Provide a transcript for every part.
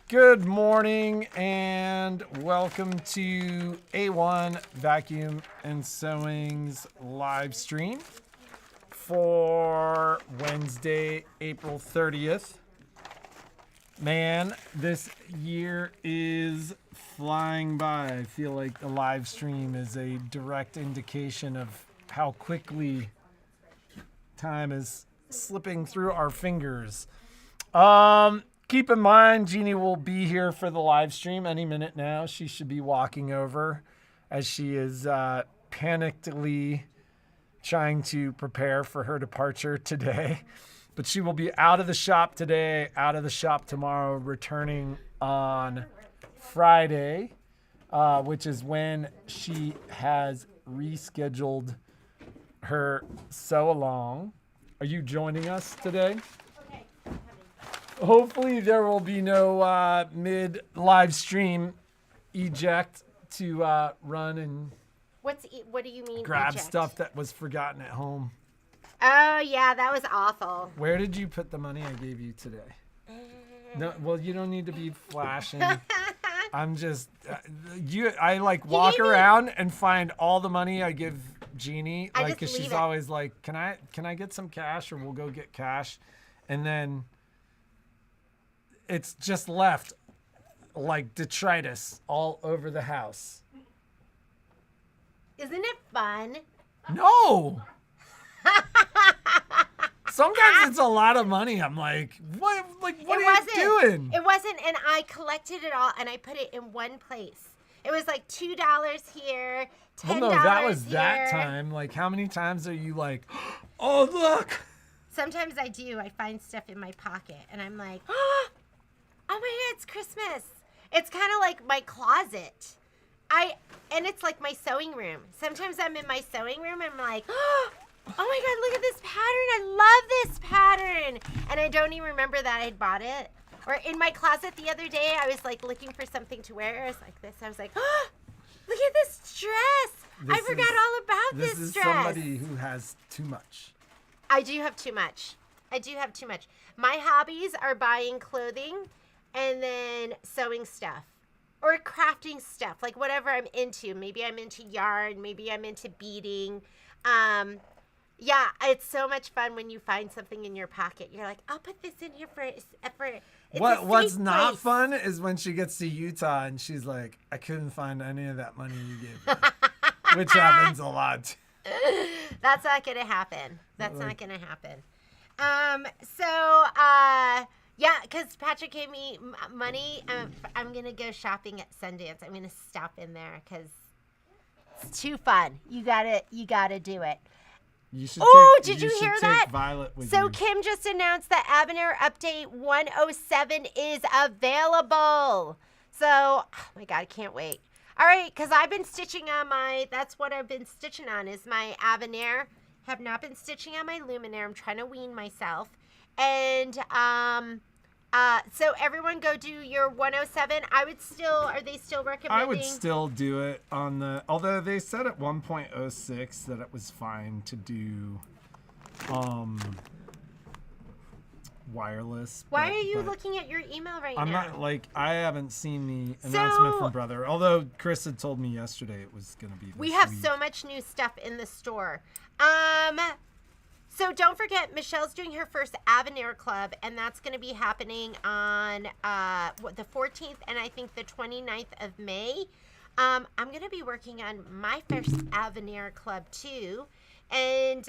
Good morning and welcome to A-1 Vacuum and Sewing's live stream for Wednesday, April 30th. Man, this year is flying by. I feel like the live stream is a direct indication of how quickly time is slipping through our fingers. Keep in mind, Jeannie will be here for the live stream any minute now. She should be walking over as she is panickedly trying to prepare for her departure today. But she will be out of the shop today, out of the shop tomorrow, returning on Friday, which is when she has rescheduled her sew along. Are you joining us today? Hopefully there will be no mid live stream eject to run and What do you mean grab eject? stuff that was forgotten at home. Oh yeah, that was awful. Where did you put the money I gave you today? No, well, you don't need to be flashing. I'm just I like walk around and find all the money I give Jeannie, like, cause she's always like, can I get some cash, or we'll go get cash, and then it's just left like detritus all over the house. Isn't it fun? No. Sometimes it's a lot of money. I'm like, what are you doing? It wasn't, and I collected it all and I put it in one place. It was like $2 here, $10 well, no, that was here. that time. Like, how many times are you like, oh, look? Sometimes I do. I find stuff in my pocket and I'm like, oh my God, it's Christmas. It's kind of like my closet. And it's like my sewing room. Sometimes I'm in my sewing room and I'm like, oh my God, look at this pattern. I love this pattern. And I don't even remember that I'd bought it. Or in my closet the other day, I was like looking for something to wear. I was like this. I was like, oh, look at this dress. I forgot all about this dress. This is somebody who has too much. I do have too much. My hobbies are buying clothing and then sewing stuff. Or crafting stuff, like whatever I'm into. Maybe I'm into yarn. Maybe I'm into beading. Yeah, it's so much fun when you find something in your pocket. You're like, I'll put this in here for it's What's not place. fun is when she gets to Utah and she's like, I couldn't find any of that money you gave me. Which happens a lot. That's not going to happen. Yeah, because Patrick gave me money. I'm going to go shopping at Sundance. I'm going to stop in there because it's too fun. You gotta do it. Did you hear that? Violet with so you. Kim just announced that Avenir Update 107 is available. So, oh my God, I can't wait. All right, because I've been stitching on that's what I've been stitching on is my Avenir. Have not been stitching on my Luminaire. I'm trying to wean myself. And so everyone go do your 107. Are they still recommending? I would still do it on although they said at 1.06 that it was fine to do wireless. Why are you looking at your email right now? I'm not I haven't seen the announcement from Brother. Although Chris had told me yesterday it was going to be this We have week. so much new stuff in the store. So don't forget, Michelle's doing her first Avenir Club, and that's going to be happening on the 14th and I think the 29th of May. I'm going to be working on my first Avenir Club too, and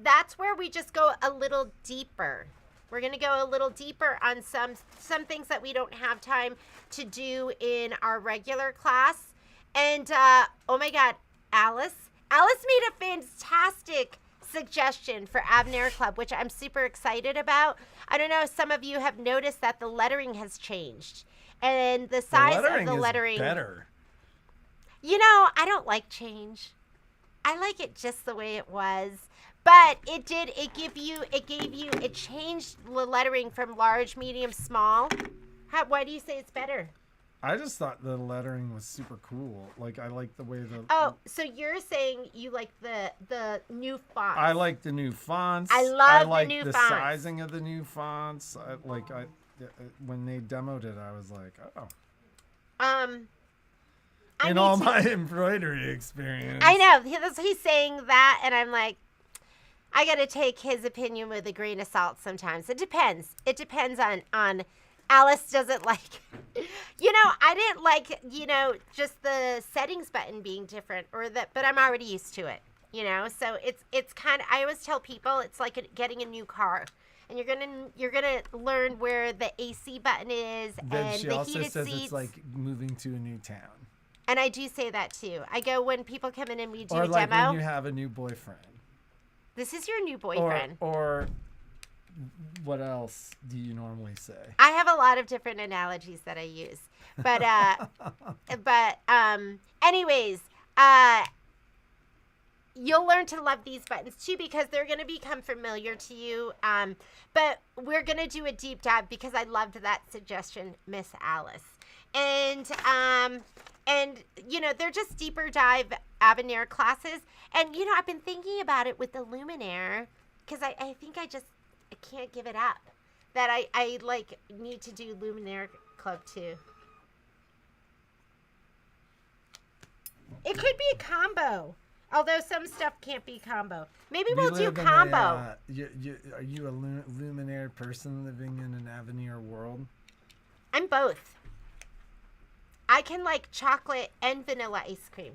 that's where we just go a little deeper. We're going to go a little deeper on some things that we don't have time to do in our regular class. And oh my God, Alice made a fantastic suggestion for Avenir Club, which I'm super excited about. I don't know if some of you have noticed that the lettering has changed. And the size of the lettering is better. You know, I don't like change. I like it just the way it was. But it changed the lettering from large, medium, small. Why do you say it's better? I just thought the lettering was super cool. Like, I like the way the... Oh, so you're saying you like the new fonts. I like the new fonts. I love like the new the fonts. sizing of the new fonts. When they demoed it, I was like, oh. In all my embroidery experience. I know. He's saying that, and I'm like, I got to take his opinion with a grain of salt sometimes. It depends. It depends on Alice doesn't like, I didn't like, just the settings button being different but I'm already used to it, so it's kind of, I always tell people it's like getting a new car, and you're gonna learn where the AC button is, and she the also heated says seats. it's like moving to a new town. And I do say that too. I go when people come in and we do or a like demo. when you have a new boyfriend. This is your new boyfriend. Or what else do you normally say? I have a lot of different analogies that I use, but anyways, you'll learn to love these buttons too, because they're going to become familiar to you. But we're going to do a deep dive because I loved that suggestion, Miss Alice. And they're just deeper dive Avenir classes. And, I've been thinking about it with the Luminaire, because I think I can't give it up. That I need to do Luminaire Club too. It could be a combo. Although some stuff can't be combo. Maybe we'll do combo. Are you a Luminaire person living in an Avenir world? I'm both. I can like chocolate and vanilla ice cream.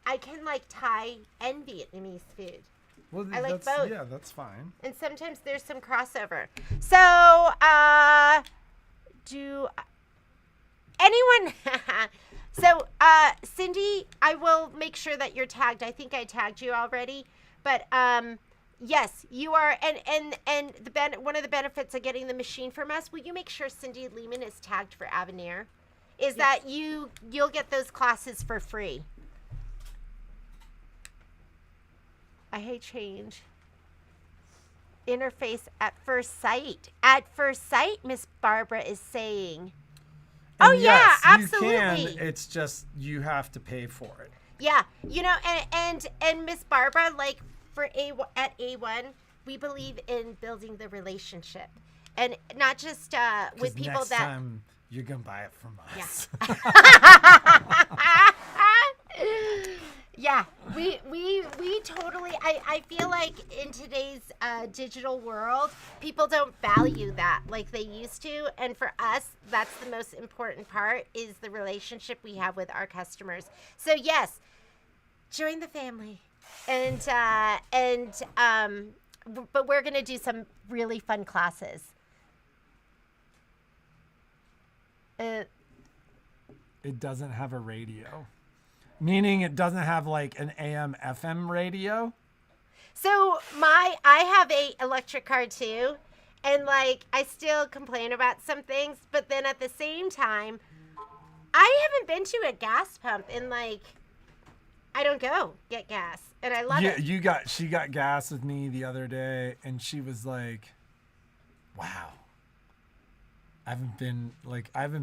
I can like Thai and Vietnamese food. Well, I like both. Yeah, that's fine. And sometimes there's some crossover. So, do anyone... So, Cindy, I will make sure that you're tagged. I think I tagged you already. But, yes, you are. And one of the benefits of getting the machine from us, will you make sure Cindy Lehman is tagged for Avenir? Is that you'll get those classes for free. I hate change. Interface at first sight. At first sight, Miss Barbara is saying. And oh, yes, yeah, absolutely. You can. It's just you have to pay for it. Yeah, and Miss Barbara, like at A-1, we believe in building the relationship. And not just with people next time you're going to buy it from us. Yeah. Yeah, we totally, I feel like in today's digital world, people don't value that like they used to. And for us, that's the most important part, is the relationship we have with our customers. So yes, join the family. But we're going to do some really fun classes. It doesn't have a radio. Meaning it doesn't have like an AM FM radio? So I have a electric car too, and like I still complain about some things, but then at the same time, I haven't been to a gas pump in like, I don't go get gas, and I love it. She got gas with me the other day, and she was like, wow. I haven't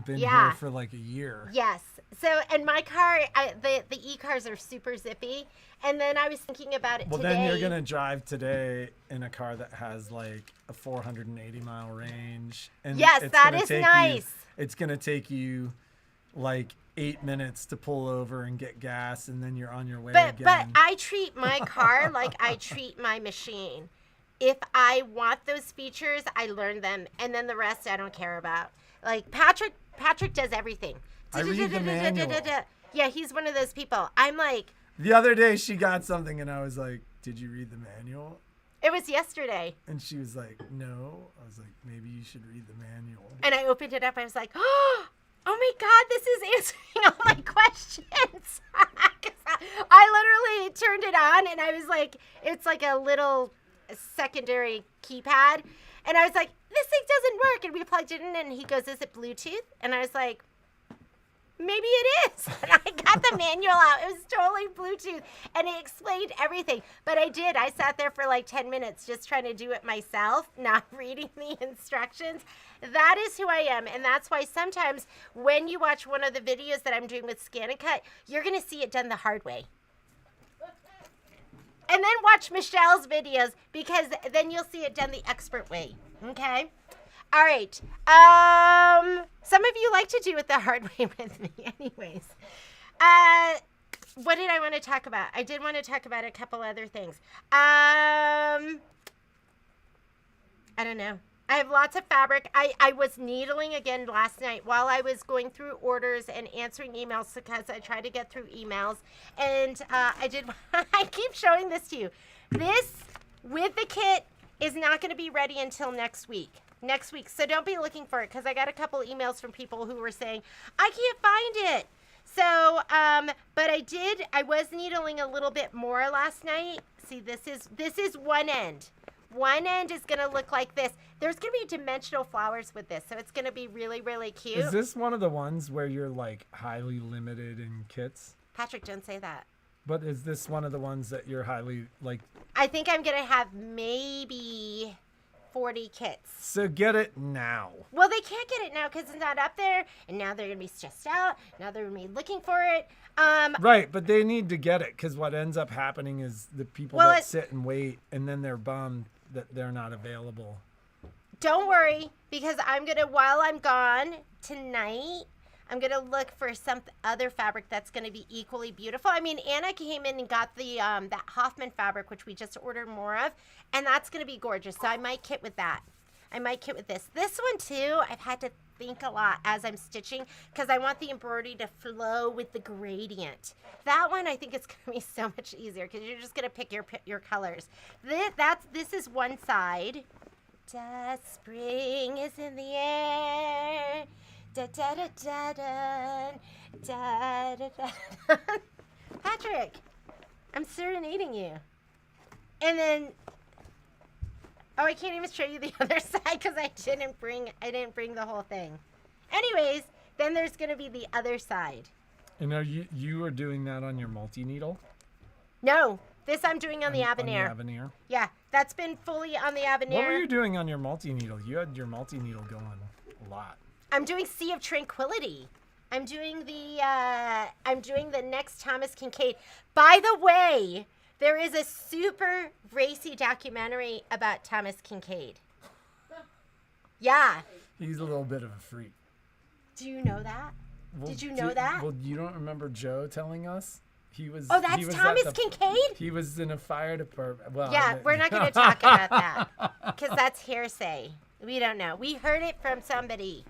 been here for like a year. Yes. So, and my car, the e-cars are super zippy. And then I was thinking about it today. Well, then you're going to drive today in a car that has like a 480-mile range. And yes, that is nice. It's going to take you like 8 minutes to pull over and get gas, and then you're on your way again. But I treat my car like I treat my machine. If I want those features, I learn them, and then the rest I don't care about. Like Patrick does everything. I read the manual. Yeah, he's one of those people. I'm like. The other day she got something, and I was like, "Did you read the manual?" It was yesterday. And she was like, "No." I was like, "Maybe you should read the manual." And I opened it up. I was like, "Oh my God, this is answering all my questions." I literally turned it on, and I was like, "It's like a little." Secondary keypad, and I was like, this thing doesn't work, and we plugged it in, and he goes, is it Bluetooth? And I was like, maybe it is. And I got the manual out. It was totally Bluetooth, and it explained everything. But I did. I sat there for like 10 minutes just trying to do it myself, not reading the instructions. That is who I am, and that's why sometimes when you watch one of the videos that I'm doing with Scan and Cut, you're going to see it done the hard way. And then watch Michelle's videos, because then you'll see it done the expert way. Okay? All right. Some of you like to do it the hard way with me anyways. What did I want to talk about? I did want to talk about a couple other things. I don't know. I have lots of fabric. I was needling again last night while I was going through orders and answering emails, because I try to get through emails. And I keep showing this to you. This, with the kit, is not going to be ready until next week. So don't be looking for it, because I got a couple emails from people who were saying, I can't find it. So, but I was needling a little bit more last night. See, this is one end. One end is going to look like this. There's going to be dimensional flowers with this, so it's going to be really, really cute. Is this one of the ones where you're like highly limited in kits? Patrick, don't say that. But is this one of the ones that you're highly like? I think I'm going to have maybe 40 kits. So get it now. Well, they can't get it now because it's not up there, and now they're going to be stressed out. Now they're going to be looking for it. Right, but they need to get it, because what ends up happening is the people that sit and wait, and then they're bummed that they're not available. Don't worry, because while I'm gone tonight, I'm going to look for some other fabric that's going to be equally beautiful. I mean, Anna came in and got the that Hoffman fabric, which we just ordered more of, and that's going to be gorgeous. So I might kit with that. I might kit with this. This one, too, I've had to think a lot as I'm stitching, because I want the embroidery to flow with the gradient. That one, I think it's going to be so much easier, because you're just going to pick your colors. This is one side. Spring is in the air. Da da da da da da da da. Patrick, I'm serenading you. And then, I can't even show you the other side because I didn't bring the whole thing. Anyways, then there's gonna be the other side. And are you are doing that on your multi-needle? No, this I'm doing on the Avenir. On the Avenir? Yeah, that's been fully on the Avenir. What were you doing on your multi-needle? You had your multi-needle going a lot. I'm doing Sea of Tranquility. I'm doing the next Thomas Kincaid. By the way, there is a super racy documentary about Thomas Kincaid. Yeah. He's a little bit of a freak. Do you know that? Well, did you know that? Well, you don't remember Joe telling us? Oh, that's Thomas Kincaid? He was in a fire department. Well, yeah, we're not going to talk about that, because that's hearsay. We don't know. We heard it from somebody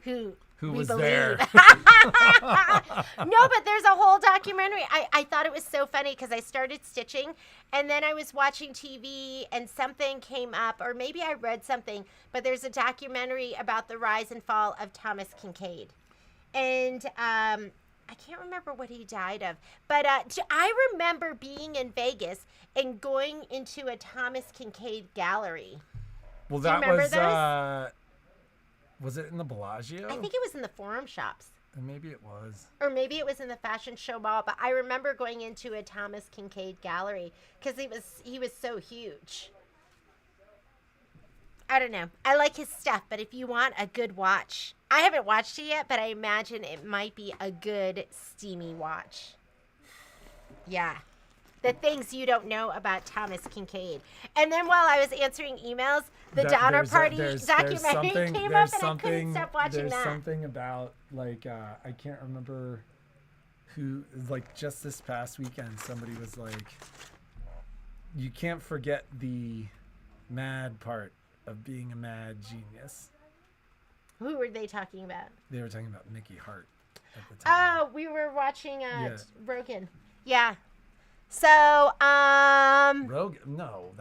who was believe. there. No, but there's a whole documentary. I thought it was so funny, because I started stitching, and then I was watching TV, and something came up, or maybe I read something, but there's a documentary about the rise and fall of Thomas Kincaid. And I can't remember what he died of, but I remember being in Vegas and going into a Thomas Kincaid gallery. Well, Do you remember those? Was it in the Bellagio? I think it was in the Forum Shops. Maybe it was. Or maybe it was in the Fashion Show Mall, but I remember going into a Thomas Kincaid gallery, because he was so huge. I don't know. I like his stuff, but if you want a good watch, I haven't watched it yet, but I imagine it might be a good steamy watch. Yeah. The things you don't know about Thomas Kincaid. And then while I was answering emails, the Donner Party documentary came up, and I couldn't stop watching that. There's something about, like, I can't remember who, like, just this past weekend, somebody was like, you can't forget the mad part of being a mad genius. Who were they talking about? They were talking about Mickey Hart at the time. Oh, we were watching Rogan. Yeah. So, Rogan? No,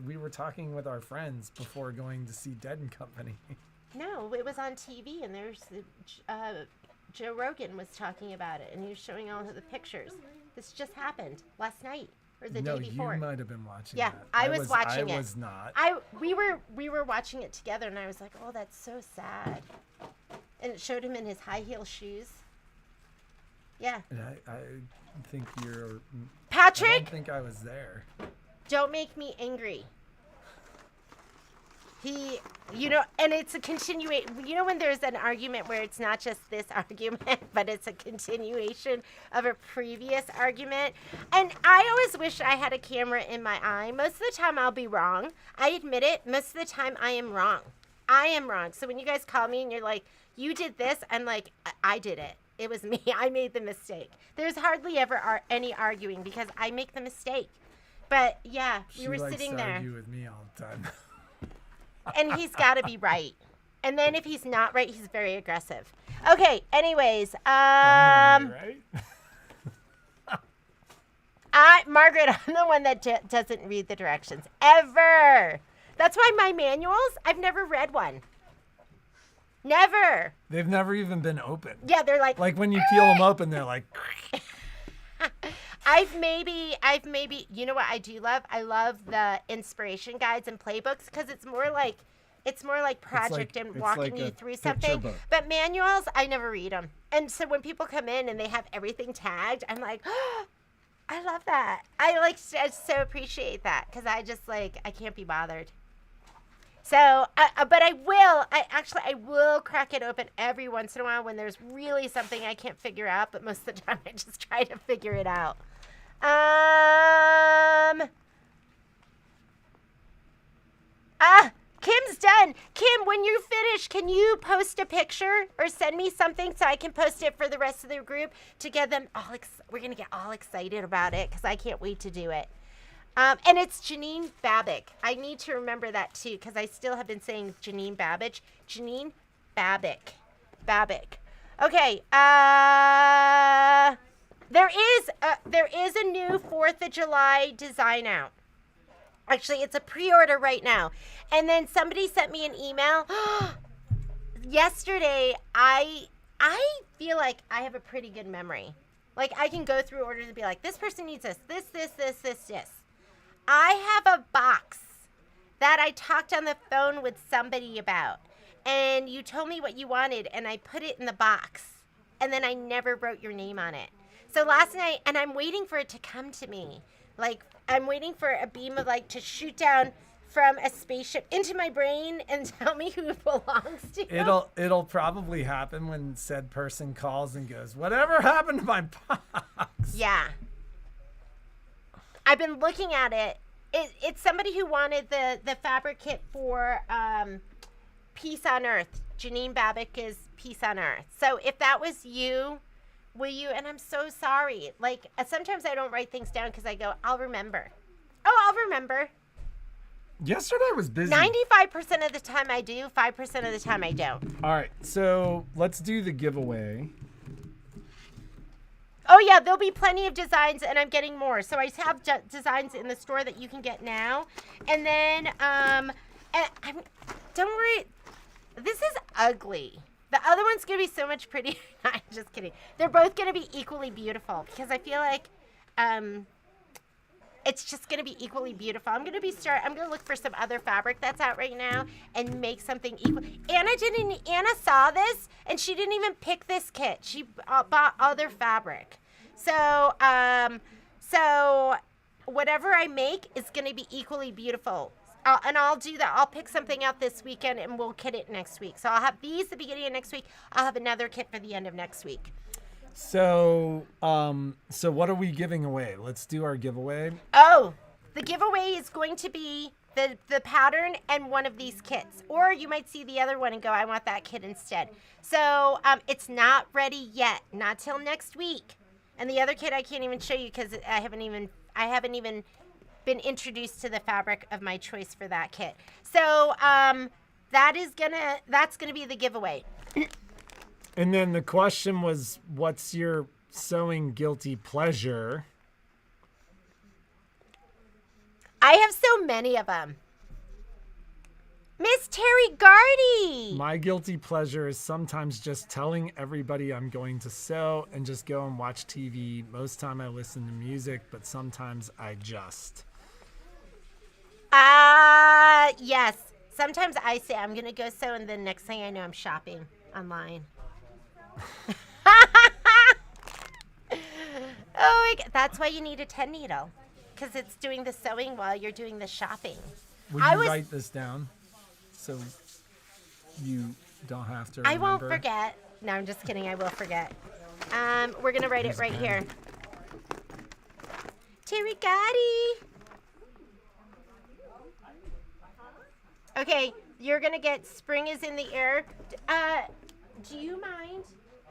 we were talking with our friends before going to see Dead and Company. No, it was on TV, and there's Joe Rogan was talking about it, and he was showing all of the pictures. This just happened last night or the day before. No, you might have been watching. Yeah, that. I was watching it. I was not. We were watching it together, and I was like, oh, that's so sad. And it showed him in his high heel shoes. Yeah. And I think you're... I Patrick, don't think I was there. don't make me angry. He, and it's a continuation. When there's an argument where it's not just this argument, but it's a continuation of a previous argument. And I always wish I had a camera in my eye. Most of the time I'll be wrong. I admit it. Most of the time I am wrong. I am wrong. So when you guys call me and you're like, you did this, I'm like, I did it. It was me. I made the mistake. There's hardly ever any arguing because I make the mistake. But yeah, we were sitting there. She likes to argue with me all the time. And he's got to be right. And then if he's not right, he's very aggressive. Okay, anyways, Right? Margaret, I'm the one that doesn't read the directions ever. That's why my manuals, I've never read one. Never. They've never even been opened. Yeah, they're like when you peel them open, they're like. I've maybe, you know what I do love? I love the inspiration guides and playbooks because it's more like project and walking you through something. Book. But manuals, I never read them. And so when people come in and they have everything tagged, I'm like, oh, I love that. I so appreciate that because I can't be bothered. So, but I will crack it open every once in a while when there's really something I can't figure out. But most of the time, I just try to figure it out. Kim's done. Kim, when you finish, can you post a picture or send me something so I can post it for the rest of the group to get them all, we're going to get all excited about it because I can't wait to do it. And it's Janine Babick. I need to remember that too because I still have been saying Janine Babbage. Janine Babick. Okay. There is a new 4th of July design out. Actually, it's a pre-order right now. And then somebody sent me an email yesterday. I feel like I have a pretty good memory. Like I can go through orders and be like, this person needs this. I have a box that I talked on the phone with somebody about. And you told me what you wanted, and I put it in the box. And then I never wrote your name on it. So last night, and I'm waiting for it to come to me. Like, I'm waiting for a beam of light to shoot down from a spaceship into my brain and tell me who it belongs to. It'll probably happen when said person calls and goes, whatever happened to my box? Yeah. I've been looking at it. It's somebody who wanted the fabric kit for Peace on Earth. Janine Babick is Peace on Earth. So if that was you, will you? And I'm so sorry. Like, sometimes I don't write things down because I go, I'll remember. Oh, I'll remember. Yesterday was busy. 95% of the time I do, 5% of the time I don't. All right, so let's do the giveaway. Oh, yeah, there'll be plenty of designs, and I'm getting more. So I have designs in the store that you can get now. And then, don't worry, this is ugly. The other one's going to be so much prettier. I'm just kidding. They're both going to be equally beautiful because I feel like it's just going to be equally beautiful. I'm going to look for some other fabric that's out right now and make something equal. Anna saw this and she didn't even pick this kit. She bought other fabric. So whatever I make is going to be equally beautiful. And I'll do that. I'll pick something out this weekend and we'll kit it next week. So I'll have these the beginning of next week. I'll have another kit for the end of next week. So what are we giving away? Let's do our giveaway. Oh, the giveaway is going to be the pattern and one of these kits. Or you might see the other one and go, I want that kit instead. So it's not ready yet. Not till next week. And the other kit I can't even show you because I haven't even been introduced to the fabric of my choice for that kit. So that's gonna be the giveaway. And then the question was, what's your sewing guilty pleasure? I have so many of them. Miss Terry Gardy. My guilty pleasure is sometimes just telling everybody I'm going to sew and just go and watch TV. Most time I listen to music, but sometimes I just. Yes. Sometimes I say I'm going to go sew, and the next thing I know, I'm shopping online. Oh, that's why you need a 10 needle, because it's doing the sewing while you're doing the shopping. Would you write this down so you don't have to remember? I won't forget. No, I'm just kidding. I will forget. We're going to write it right here. Terigati. Okay, you're going to get Spring is in the Air. Do you mind,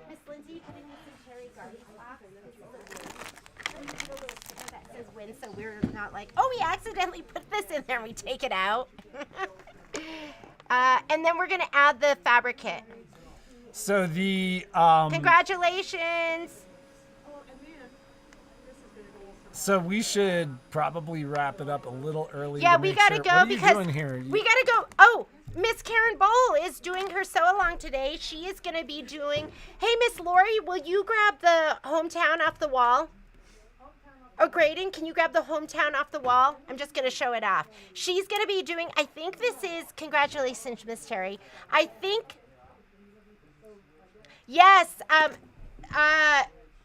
Miss Lindsay, putting this in Terigati's box? We put a little sticker that says win, so we're not like, oh, we accidentally put this in there and we take it out. And then we're going to add the fabric kit. So the Congratulations. So we should probably wrap it up a little early. Yeah, to we make gotta sure. go What are you because doing here? we gotta go. Oh, Miss Karen Bowl is doing her sew along today. She is gonna be doing. Hey, Miss Lori, will you grab the hometown off the wall? Oh, Graydon, can you grab the hometown off the wall? I'm just gonna show it off. She's gonna be doing. I think this is. Congratulations, Miss Terry. I think. Yes.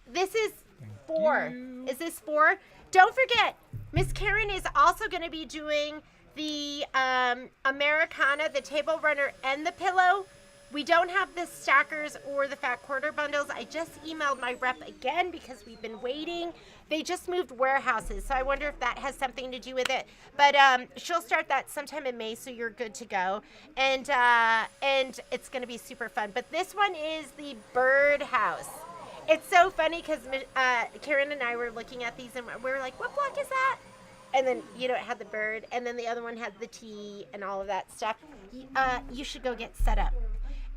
This is 4. Is this 4? Don't forget, Miss Karen is also going to be doing the Americana, the table runner, and the pillow. We don't have the stackers or the fat quarter bundles. I just emailed my rep again because we've been waiting. They just moved warehouses, so I wonder if that has something to do with it. But she'll start that sometime in May, so you're good to go. And it's going to be super fun. But this one is the birdhouse. It's so funny because Karen and I were looking at these and we were like, what block is that? And then, it had the bird. And then the other one had the T and all of that stuff. You should go get set up.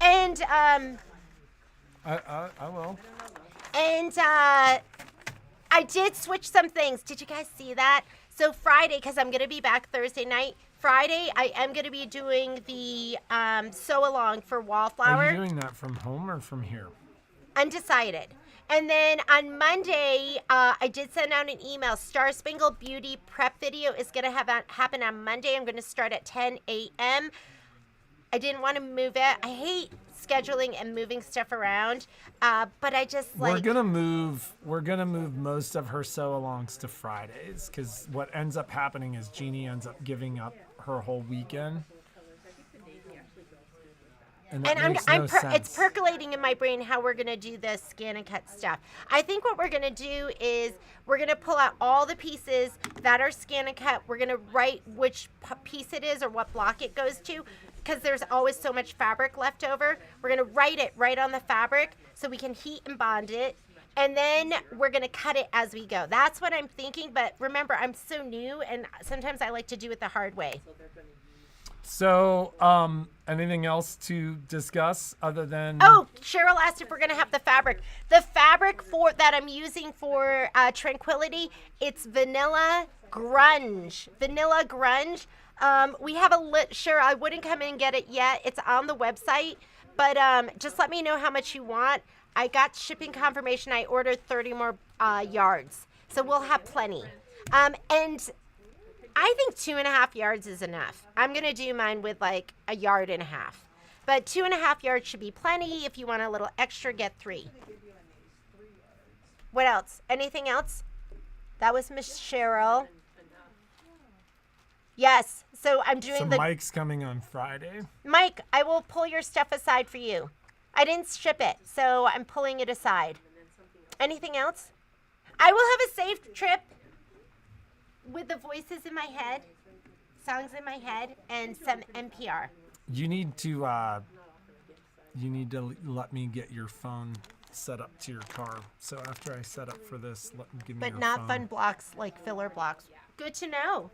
And I will. And I did switch some things. Did you guys see that? So Friday, because I'm going to be back Thursday night. Friday, I am going to be doing the sew along for Wallflower. Are you doing that from home or from here? Undecided. And then on Monday, I did send out an email. Star Spangled Beauty prep video is going to happen on Monday. I'm going to start at 10 a.m. I didn't want to move it. I hate scheduling and moving stuff around, but I just like. We're gonna move most of her sew-alongs to Fridays because what ends up happening is Jeannie ends up giving up her whole weekend. And it's percolating in my brain how we're going to do the scan and cut stuff. I think what we're going to do is we're going to pull out all the pieces that are scan and cut. We're going to write which piece it is or what block it goes to because there's always so much fabric left over. We're going to write it right on the fabric so we can heat and bond it. And then we're going to cut it as we go. That's what I'm thinking. But remember, I'm so new and sometimes I like to do it the hard way. So, anything else to discuss other than? Oh, Cheryl asked if we're gonna have the fabric. The fabric that I'm using for Tranquility, it's vanilla grunge. Vanilla grunge. We have Cheryl. I wouldn't come in and get it yet. It's on the website, but just let me know how much you want. I got shipping confirmation. I ordered 30 more yards, so we'll have plenty. And I think 2.5 yards is enough. I'm going to do mine with like 1.5 yards. But 2.5 yards should be plenty. If you want a little extra, get 3. What else? Anything else? That was Miss Cheryl. Yes. So I'm doing Mike's coming on Friday. Mike, I will pull your stuff aside for you. I didn't ship it, so I'm pulling it aside. Anything else? I will have a safe trip. With the voices in my head, songs in my head, and some NPR. You need to let me get your phone set up to your car. So after I set up for this, give me your phone. But not fun blocks like filler blocks. Good to know.